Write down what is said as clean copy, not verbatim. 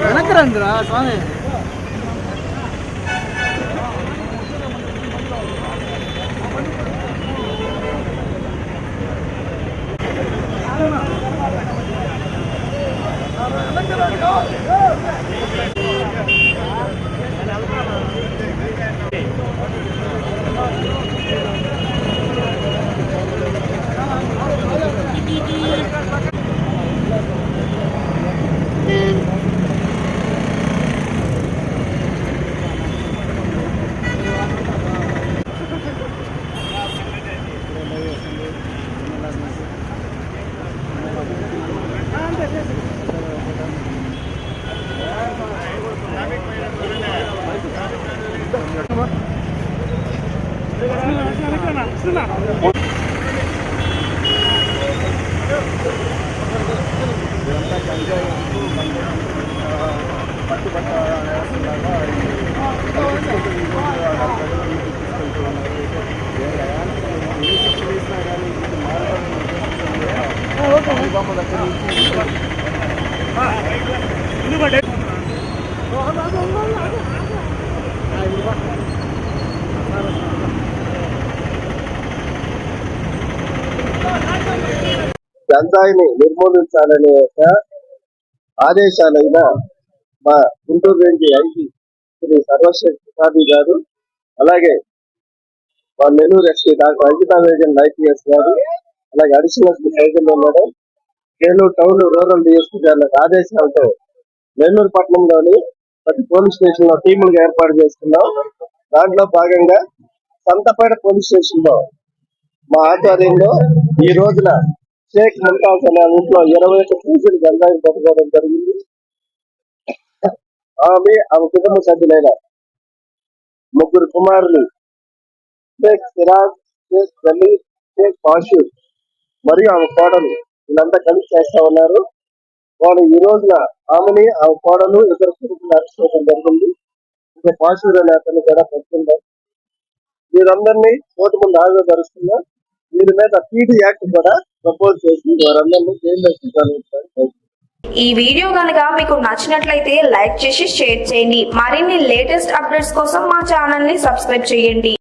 వెనకరండిరా స్వామి. గంజాయిని నిర్మూలించాలనే ఆదేశాలైన మా Guntur range IG Shri సర్వశక్తి గారు, అలాగే మా నెల్లూరు ఎస్పీ డాక్టర్ అంకితా వేగన్ ఐపీఎస్ గారు, అలాగే అడిషనల్ ఎస్పీ సైకిల్ madam, Nellore town rural DSP గారి ఆదేశాలతో నెల్లూరు పట్టణంలోని ప్రతి పోలీస్ స్టేషన్ లో టీములుగా ఏర్పాటు చేసుకున్నాం. దాంట్లో భాగంగా సంతపేట పోలీస్ స్టేషన్ లో మా ఆధ్వర్యంలో ఈ రోజున షేక్ ముంతాజ్ అనే ఇంట్లో 21 కేజీలు గంజాయి పట్టుకోవడం జరిగింది. ఆమె కుటుంబ సభ్యులైన 3 కుమారులు షేక్ సిరాజ్, షేక్ జలీల్, షేక్ పాషూర్ మరియు ఆమె కోడలు వీళ్ళంతా కలిసి చేస్తా ఉన్నారు. వాళ్ళు ఈ రోజున ఆమెని ఆమె కోడలు 2 కొడుకులు అరెస్ట్ చేయడం జరిగింది. ఇంకా పాషూర్ అనే అతన్ని కూడా పట్టుకుంటారు. వీరందరినీ కోర్టు ముందు హాజరుపరుస్తున్నారు. వీరి మీద పీడీ యాక్ట్ కూడా ప్రపోజ్ చేసి వారందరినీ జైల్లో పెట్టారు. ఈ వీడియో కనుక మీకు నచ్చినట్లయితే లైక్ చేసి షేర్ చేయండి. మరిన్ని లేటెస్ట్ అప్డేట్స్ కోసం మా ఛానల్ ని సబ్స్క్రైబ్ చేయండి.